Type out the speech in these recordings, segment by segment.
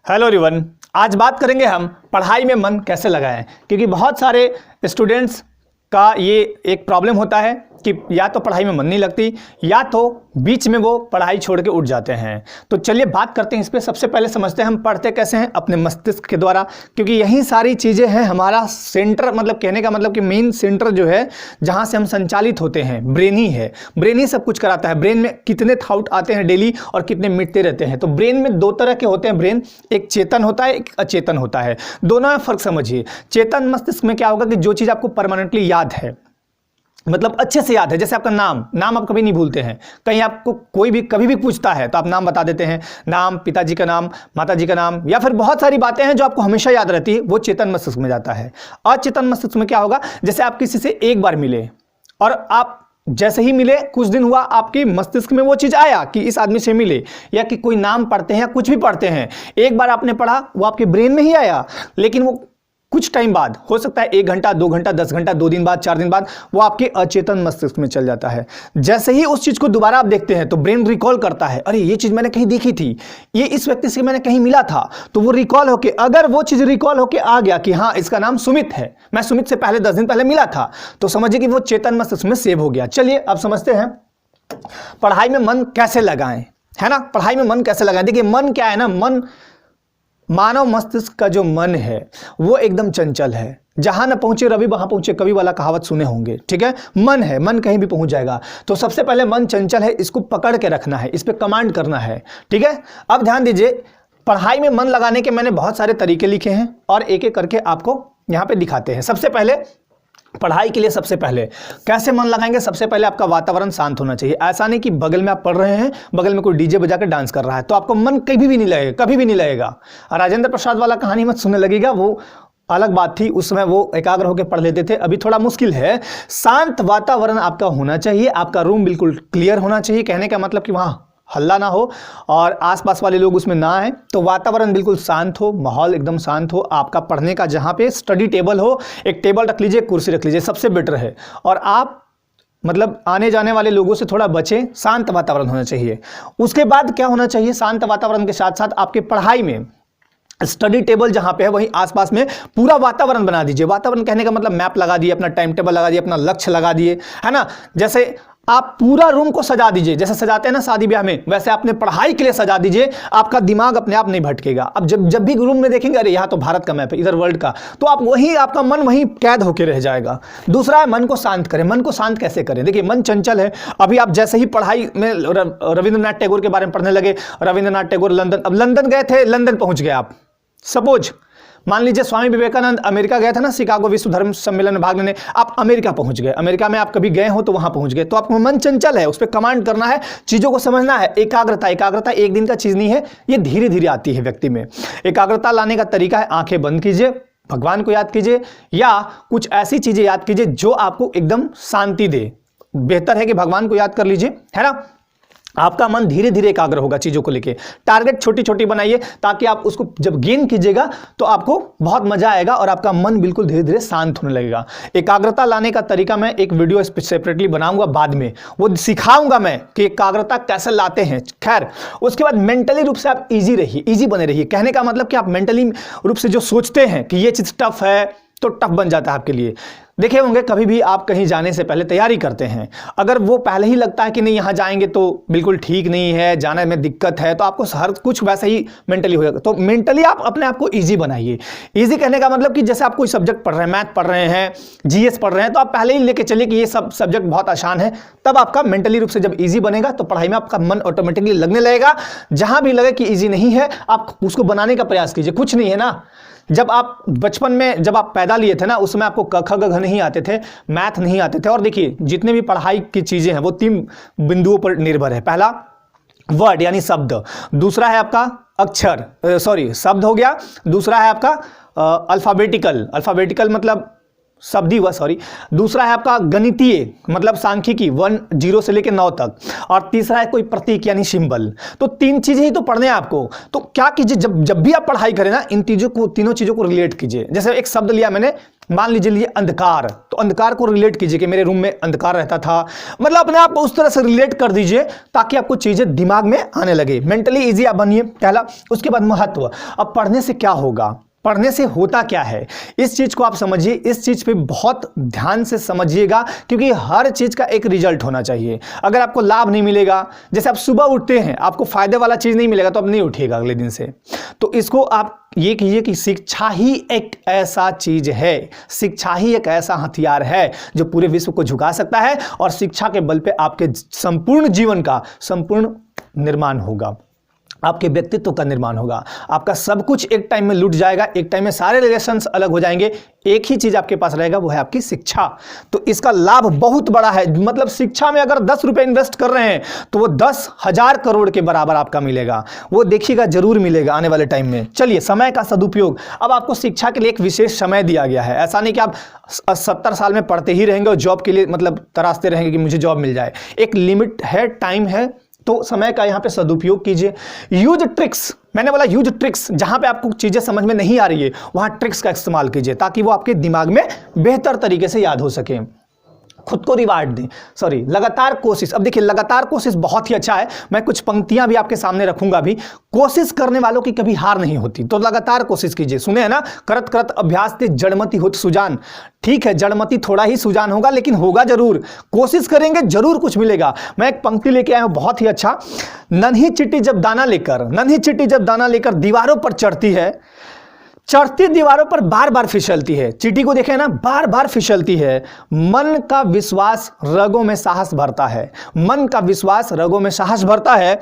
Hello everyone, आज बात करेंगे हम पढ़ाई में मन कैसे लगाएं। क्योंकि बहुत सारे स्टूडेंट्स का ये एक प्रॉब्लम होता है कि या तो पढ़ाई में मन नहीं लगती या तो बीच में वो पढ़ाई छोड़ के उठ जाते हैं। तो चलिए बात करते हैं इस पर। सबसे पहले समझते हैं हम पढ़ते कैसे हैं, अपने मस्तिष्क के द्वारा। क्योंकि यही सारी चीज़ें हैं हमारा सेंटर, मतलब कहने का मतलब कि मेन सेंटर जो है जहाँ से हम संचालित होते हैं, ब्रेन ही है। ब्रेन ही सब कुछ कराता है। ब्रेन में कितने थॉट आते हैं डेली और कितने मिटते रहते हैं। तो ब्रेन में दो तरह के होते हैं ब्रेन, एक चेतन होता है, एक अचेतन होता है। दोनों में फर्क समझिए। चेतन मस्तिष्क में क्या होगा कि जो चीज़ आपको परमानेंटली याद है, मतलब अच्छे से याद है, जैसे आपका नाम आप कभी नहीं भूलते हैं। कहीं आपको कोई भी कभी भी पूछता है तो आप नाम बता देते हैं, नाम, पिताजी का नाम, माताजी का नाम, या फिर बहुत सारी बातें हैं जो आपको हमेशा याद रहती है, वो चेतन मस्तिष्क में जाता है। अचेतन मस्तिष्क में क्या होगा, जैसे आप किसी से एक बार मिले और आप जैसे ही मिले कुछ दिन हुआ, आपके मस्तिष्क में वो चीज आया कि इस आदमी से मिले, या कि कोई नाम पढ़ते हैं या कुछ भी पढ़ते हैं, एक बार आपने पढ़ा, वो आपके ब्रेन में ही आया, लेकिन वो कुछ टाइम बाद, हो सकता है 1 घंटा, 2 घंटा, 10 घंटा, 2 दिन बाद, 4 दिन बाद, वो आपके अचेतन मस्तिष्क में चल जाता है। जैसे ही उस चीज को दोबारा आप देखते हैं तो ब्रेन रिकॉल करता है, अरे ये चीज मैंने कहीं देखी थी, ये इस व्यक्ति से मैंने कहीं मिला था। तो वो रिकॉल होके, अगर वो चीज रिकॉल होके आ गया कि हाँ इसका नाम सुमित है, मैं सुमित से पहले 10 दिन पहले मिला था, तो समझिए कि वो चेतन मस्तिष्क में सेव हो गया। चलिए अब समझते हैं पढ़ाई में मन कैसे लगाएं, है ना। पढ़ाई में मन कैसे लगाएं। देखिए मन क्या है ना, मन, मानव मस्तिष्क का जो मन है वो एकदम चंचल है। जहां न पहुंचे रवि वहां पहुंचे कवि वाला कहावत सुने होंगे, ठीक है। मन है, मन कहीं भी पहुंच जाएगा। तो सबसे पहले मन चंचल है, इसको पकड़ के रखना है, इस पे कमांड करना है, ठीक है। अब ध्यान दीजिए, पढ़ाई में मन लगाने के मैंने बहुत सारे तरीके लिखे हैं और एक एक करके आपको यहां पे दिखाते हैं। सबसे पहले पढ़ाई के लिए सबसे पहले कैसे मन लगाएंगे, सबसे पहले आपका वातावरण शांत होना चाहिए। ऐसा नहीं कि बगल में आप पढ़ रहे हैं, बगल में कोई डीजे बजा के डांस कर रहा है, तो आपको मन कभी भी नहीं लगेगा, कभी भी नहीं लगेगा। राजेंद्र प्रसाद वाला कहानी मत सुनने लगेगा, वो अलग बात थी, उस समय वो एकाग्र होकर पढ़ लेते थे, अभी थोड़ा मुश्किल है। शांत वातावरण आपका होना चाहिए, आपका रूम बिल्कुल क्लियर होना चाहिए। कहने का मतलब कि वहाँ हल्ला ना हो और आसपास वाले लोग उसमें ना आए। तो वातावरण बिल्कुल शांत हो, माहौल एकदम शांत हो। आपका पढ़ने का जहाँ पे स्टडी टेबल हो, एक टेबल रख लीजिए, कुर्सी रख लीजिए, सबसे बेटर है। और आप मतलब आने जाने वाले लोगों से थोड़ा बचें, शांत वातावरण होना चाहिए। उसके बाद क्या होना चाहिए, शांत वातावरण के साथ साथ आपके पढ़ाई में स्टडी टेबल जहां पे है वहीं आसपास में पूरा वातावरण बना दीजिए। वातावरण कहने का मतलब मैप लगा दिए, अपना टाइम टेबल लगा दिए, अपना लक्ष्य लगा दिए, है ना। जैसे आप पूरा रूम को सजा दीजिए, जैसे सजाते हैं ना शादी ब्याह में, वैसे अपने पढ़ाई के लिए सजा दीजिए। आपका दिमाग अपने आप नहीं भटकेगा। अब जब भी रूम में देखेंगे, अरे यहाँ तो भारत का मैप है, इधर वर्ल्ड का, तो आप वहीं, आपका मन वहीं कैद होकर रह जाएगा। दूसरा है मन को शांत करें। मन को शांत कैसे करें, देखिए मन चंचल है। अभी आप जैसे ही पढ़ाई में रविंद्रनाथ टैगोर के बारे में पढ़ने लगे, रविंद्रनाथ टैगोर लंदन, अब लंदन गए थे, लंदन पहुंच गए आप, सपोज मान लीजिए स्वामी विवेकानंद अमेरिका गए थे ना, शिकागो विश्व धर्म सम्मेलन में भाग लेने, आप अमेरिका पहुंच गए। अमेरिका में आप कभी गए हो तो वहां पहुंच गए, तो आपको मन चंचल है, उस पर कमांड करना है, चीजों को समझना है। एकाग्रता, एकाग्रता एक दिन का चीज नहीं है, ये धीरे धीरे आती है व्यक्ति में। एकाग्रता लाने का तरीका है, आंखें बंद कीजिए, भगवान को याद कीजिए, या कुछ ऐसी चीजें याद कीजिए जो आपको एकदम शांति दे। बेहतर है कि भगवान को याद कर लीजिए, है ना। आपका मन धीरे धीरे एकाग्र होगा चीजों को लेके। टारगेट छोटी छोटी बनाइए ताकि आप उसको जब गेन कीजिएगा तो आपको बहुत मजा आएगा और आपका मन बिल्कुल धीरे धीरे शांत होने लगेगा। एकाग्रता लाने का तरीका मैं एक वीडियो सेपरेटली बनाऊंगा बाद में, वो सिखाऊंगा मैं कि एकाग्रता कैसे लाते हैं। खैर, उसके बाद मेंटली रूप से आप इजी रहिए, इजी बने रहिए। कहने का मतलब कि आप मेंटली रूप से जो सोचते हैं कि ये चीज टफ है, तो टफ बन जाता है आपके लिए। देखे होंगे कभी भी आप कहीं जाने से पहले तैयारी करते हैं, अगर वो पहले ही लगता है कि नहीं यहाँ जाएंगे तो बिल्कुल ठीक नहीं है, जाने में दिक्कत है, तो आपको हर कुछ वैसे ही मेंटली हो जाएगा। तो मेंटली आप अपने आप को इजी बनाइए। इजी कहने का मतलब कि जैसे आप कोई सब्जेक्ट पढ़ रहे हैं, मैथ पढ़ रहे हैं, जीएस पढ़ रहे हैं, तो आप पहले ही लेके चलिए कि ये सब सब्जेक्ट बहुत आसान है। तब आपका मेंटली रूप से जब ईजी बनेगा तो पढ़ाई में आपका मन ऑटोमेटिकली लगने लगेगा। जहां भी लगे कि ईजी नहीं है, आप उसको बनाने का प्रयास कीजिए। कुछ नहीं है ना, जब आप बचपन में जब आप पैदा लिए थे ना, उसमें आपको क ख ग घ नहीं आते थे, मैथ नहीं आते थे। और देखिए जितने भी पढ़ाई की चीजें हैं वो 3 बिंदुओं पर निर्भर है। पहला वर्ड यानी शब्द, दूसरा है आपका अक्षर, शब्द हो गया, दूसरा है आपका अल्फाबेटिकल मतलब शब्दी व दूसरा है आपका गणितीय मतलब सांख्यिकी 1 से लेकर 9 तक, और तीसरा है कोई प्रतीक यानी सिंबल। तो 3 चीजें ही तो पढ़ने हैं आपको। तो क्या कीजिए, जब भी आप पढ़ाई करें ना, इन तीनों चीजों को रिलेट कीजिए। जैसे एक शब्द लिया मैंने मान लीजिए लिए अंधकार, तो अंधकार को रिलेट कीजिए कि मेरे रूम में अंधकार रहता था, मतलब अपने आप को उस तरह से रिलेट कर दीजिए ताकि आपको चीजें दिमाग में आने लगे। मेंटली इजी आप बनिए, पहला। उसके बाद महत्व, अब पढ़ने से क्या होगा, पढ़ने से होता क्या है, इस चीज को आप समझिए, इस चीज पे बहुत ध्यान से समझिएगा, क्योंकि हर चीज का एक रिजल्ट होना चाहिए। अगर आपको लाभ नहीं मिलेगा, जैसे आप सुबह उठते हैं आपको फायदे वाला चीज नहीं मिलेगा तो आप नहीं उठिएगा अगले दिन से। तो इसको आप ये कीजिए कि शिक्षा ही एक ऐसा चीज है, शिक्षा ही एक ऐसा हथियार है जो पूरे विश्व को झुका सकता है, और शिक्षा के बल पे आपके संपूर्ण जीवन का संपूर्ण निर्माण होगा, आपके व्यक्तित्व का निर्माण होगा। आपका सब कुछ एक टाइम में लूट जाएगा, एक टाइम में सारे रिलेशंस अलग हो जाएंगे, एक ही चीज आपके पास रहेगा, वो है आपकी शिक्षा। तो इसका लाभ बहुत बड़ा है, मतलब शिक्षा में अगर 10 रुपए इन्वेस्ट कर रहे हैं तो वो 10,000 करोड़ के बराबर आपका मिलेगा, वो देखिएगा जरूर मिलेगा आने वाले टाइम में। चलिए, समय का सदुपयोग, अब आपको शिक्षा के लिए एक विशेष समय दिया गया है। ऐसा नहीं कि आप 70 साल में पढ़ते ही रहेंगे और जॉब के लिए मतलब तराशते रहेंगे कि मुझे जॉब मिल जाए। एक लिमिट है, टाइम है, तो समय का यहां पे सदुपयोग कीजिए। यूज ट्रिक्स, मैंने बोला यूज ट्रिक्स, जहां पे आपको चीजें समझ में नहीं आ रही है वहां ट्रिक्स का इस्तेमाल कीजिए ताकि वो आपके दिमाग में बेहतर तरीके से याद हो सके। खुद को रिवार्ड दें, लगातार कोशिश। अब देखिए, लगातार कोशिश बहुत ही अच्छा है, मैं कुछ पंक्तियां भी आपके सामने रखूंगा भी। कोशिश करने वालों की कभी हार नहीं होती, तो लगातार कोशिश कीजिए। सुने है ना, करत करत अभ्यास ते जड़मती होत सुजान। ठीक है, जड़मती थोड़ा ही सुजान होगा, लेकिन होगा जरूर। कोशिश करेंगे जरूर कुछ मिलेगा। मैं एक पंक्ति लेके आया हूं बहुत ही अच्छा। नन्ही चिट्टी जब दाना लेकर दीवारों पर चढ़ती है, चढ़ती दीवारों पर बार बार फिसलती है। चींटी को देखे ना, बार बार फिसलती है। मन का विश्वास रगों में साहस भरता है, मन का विश्वास रगों में साहस भरता है।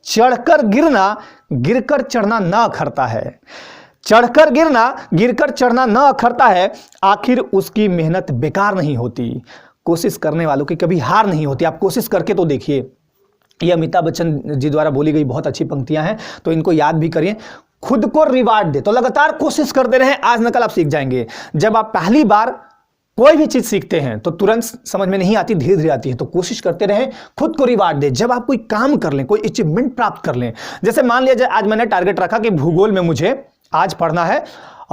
चढ़कर गिरना, गिरकर चढ़ना न अखरता है। चढ़कर गिरना, गिरकर चढ़ना न अखरता है। आखिर उसकी मेहनत बेकार नहीं होती। कोशिश करने वालों की कभी हार नहीं होती। आप कोशिश करके तो देखिए। ये अमिताभ बच्चन जी द्वारा बोली गई बहुत अच्छी पंक्तियां हैं, तो इनको याद भी करिए। खुद को रिवार्ड दे, तो लगातार कोशिश करते रहें, आज न कल आप सीख जाएंगे। जब आप पहली बार कोई भी चीज सीखते हैं तो तुरंत समझ में नहीं आती, धीरे धीरे आती है, तो कोशिश करते रहें। खुद को रिवार्ड दे। जब आप कोई काम कर लें, कोई अचीवमेंट प्राप्त कर लें, जैसे मान लीजिए आज मैंने टारगेट रखा कि भूगोल में मुझे आज पढ़ना है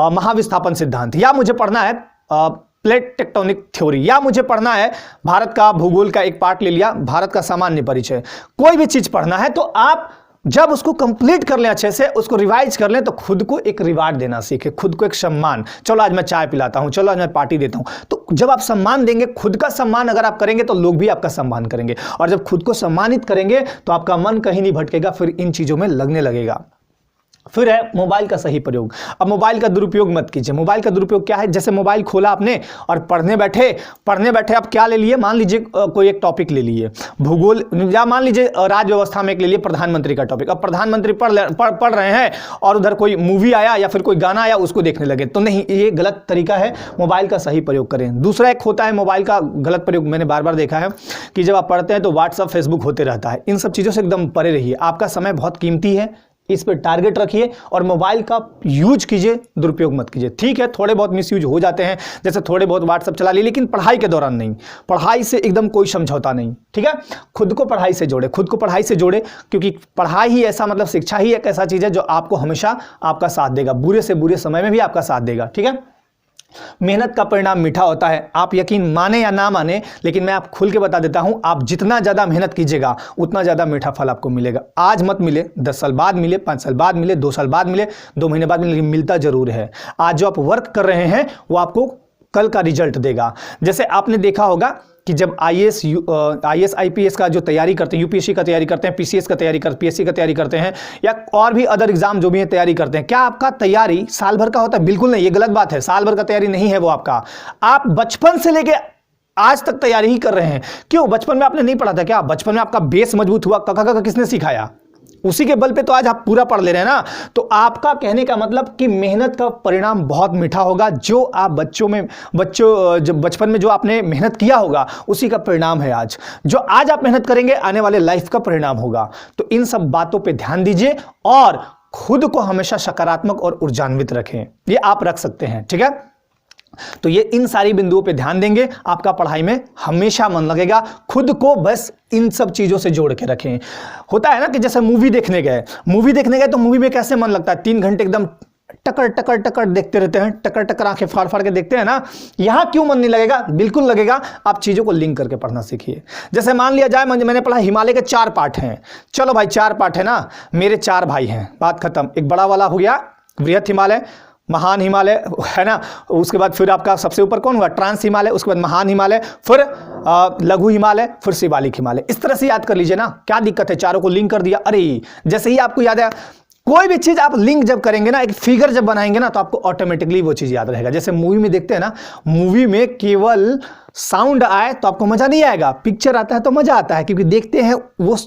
महाविस्थापन सिद्धांत, या मुझे पढ़ना है प्लेट टेक्टोनिक थ्योरी, या मुझे पढ़ना है भारत का भूगोल का एक पार्ट ले लिया, भारत का सामान्य परिचय। कोई भी चीज पढ़ना है तो आप जब उसको कंप्लीट कर लें, अच्छे से उसको रिवाइज कर लें, तो खुद को एक रिवार्ड देना सीखें, खुद को एक सम्मान। चलो आज मैं चाय पिलाता हूं, चलो आज मैं पार्टी देता हूं। तो जब आप सम्मान देंगे, खुद का सम्मान अगर आप करेंगे तो लोग भी आपका सम्मान करेंगे, और जब खुद को सम्मानित करेंगे तो आपका मन कहीं नहीं भटकेगा, फिर इन चीजों में लगने लगेगा। फिर है मोबाइल का सही प्रयोग। अब मोबाइल का दुरुपयोग मत कीजिए। मोबाइल का दुरुपयोग क्या है, जैसे मोबाइल खोला आपने और पढ़ने बैठे आप क्या ले लिए, मान लीजिए कोई एक टॉपिक ले लिए भूगोल, या मान लीजिए राज्य व्यवस्था में एक ले लिए प्रधानमंत्री का टॉपिक। अब प्रधानमंत्री पढ़ रहे हैं और उधर कोई मूवी आया या फिर कोई गाना आया, उसको देखने लगे, तो नहीं, ये गलत तरीका है। मोबाइल का सही प्रयोग करें। दूसरा एक होता है मोबाइल का गलत प्रयोग, मैंने बार बार देखा है कि जब आप पढ़ते हैं तो व्हाट्सअप फेसबुक होते रहता है। इन सब चीज़ों से एकदम परे रहिए। आपका समय बहुत कीमती है, इस पर टारगेट रखिए और मोबाइल का यूज कीजिए, दुरुपयोग मत कीजिए। ठीक है, थोड़े बहुत मिसयूज हो जाते हैं, जैसे थोड़े बहुत व्हाट्सएप चला लिए, लेकिन पढ़ाई के दौरान नहीं। पढ़ाई से एकदम कोई समझौता नहीं, ठीक है। खुद को पढ़ाई से जोड़े, खुद को पढ़ाई से जोड़े, क्योंकि पढ़ाई ही ऐसा, मतलब शिक्षा ही एक ऐसा चीज़ है जो आपको हमेशा आपका साथ देगा, बुरे से बुरे समय में भी आपका साथ देगा, ठीक है। मेहनत का परिणाम मीठा होता है, आप यकीन माने या ना माने, लेकिन मैं आप खुल के बता देता हूं, आप जितना ज़्यादा मेहनत कीजिएगा उतना ज़्यादा मीठा फल आपको मिलेगा। आज मत मिले, 10 साल बाद मिले, 5 साल बाद मिले, 2 साल बाद मिले, 2 महीने बाद मिले, लेकिन मिलता जरूर है। आज जो आप वर्क कर रहे हैं वो आपको कल का रिजल्ट देगा। जैसे आपने देखा होगा कि जब आईएएस आईपीएस का जो तैयारी करते हैं, यूपीएससी का तैयारी करते हैं, पीसीएस का तैयारी करते हैं, पीएससी का तैयारी करते हैं, या और भी अदर एग्जाम जो भी है तैयारी करते हैं, क्या आपका तैयारी साल भर का होता है? बिल्कुल नहीं, ये गलत बात है। साल भर का तैयारी नहीं है वो आपका। आप बचपन से लेके आज तक तैयारी ही कर रहे हैं। क्यों? बचपन में आपने नहीं पढ़ा था क्या? बचपन में आपका बेस मजबूत हुआ, कका किसने सिखाया? उसी के बल पे तो आज आप पूरा पढ़ ले रहे हैं ना। तो आपका कहने का मतलब कि मेहनत का परिणाम बहुत मीठा होगा। जो आप बचपन में जो आपने मेहनत किया होगा उसी का परिणाम है आज। जो आज आप मेहनत करेंगे आने वाले लाइफ का परिणाम होगा। तो इन सब बातों पे ध्यान दीजिए और खुद को हमेशा सकारात्मक और ऊर्जान्वित रखें। ये आप रख सकते हैं, ठीक है। तो ये इन सारी बिंदुओं पे ध्यान देंगे, आपका पढ़ाई में हमेशा मन लगेगा। खुद को बस इन सब चीजों से जोड़ के रखें। होता है ना कि जैसे मूवी देखने गए तो मूवी में कैसे मन लगता है? 3 घंटे एकदम टकर टकर टकर देखते रहते हैं, टकर टकर आंखें फाड़ फाड़ के देखते हैं ना, यहाँ क्यों मन नहीं लगेगा? बिल्कुल लगेगा। आप चीज़ों को लिंक करके पढ़ना सीखिए। जैसे मान लिया जाए मैंने पढ़ा हिमालय के 4 पार्ट हैं, चलो भाई 4 पार्ट है ना, मेरे 4 भाई हैं, बात खत्म। एक बड़ा वाला हो गया बृहत हिमालय, महान हिमालय है ना, उसके बाद फिर आपका सबसे ऊपर कौन हुआ? ट्रांस हिमालय, उसके बाद महान हिमालय, फिर लघु हिमालय, फिर शिवालिक हिमालय। इस तरह से याद कर लीजिए ना, क्या दिक्कत है? चारों को लिंक कर दिया। अरे जैसे ही आपको याद है, कोई भी चीज आप लिंक जब करेंगे ना, एक फिगर जब बनाएंगे ना, तो आपको ऑटोमेटिकली वो चीज याद रहेगा। जैसे मूवी में देखते हैं ना, मूवी में केवल साउंड आए तो आपको मजा नहीं आएगा, पिक्चर आता है तो मजा आता है, क्योंकि देखते हैं वो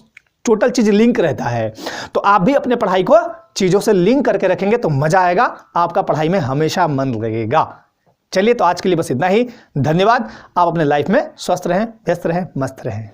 टोटल चीज लिंक रहता है। तो आप भी अपने पढ़ाई को चीजों से लिंक करके रखेंगे तो मजा आएगा, आपका पढ़ाई में हमेशा मन लगेगा। चलिए, तो आज के लिए बस इतना ही। धन्यवाद। आप अपने लाइफ में स्वस्थ रहें, व्यस्त रहें, मस्त रहें।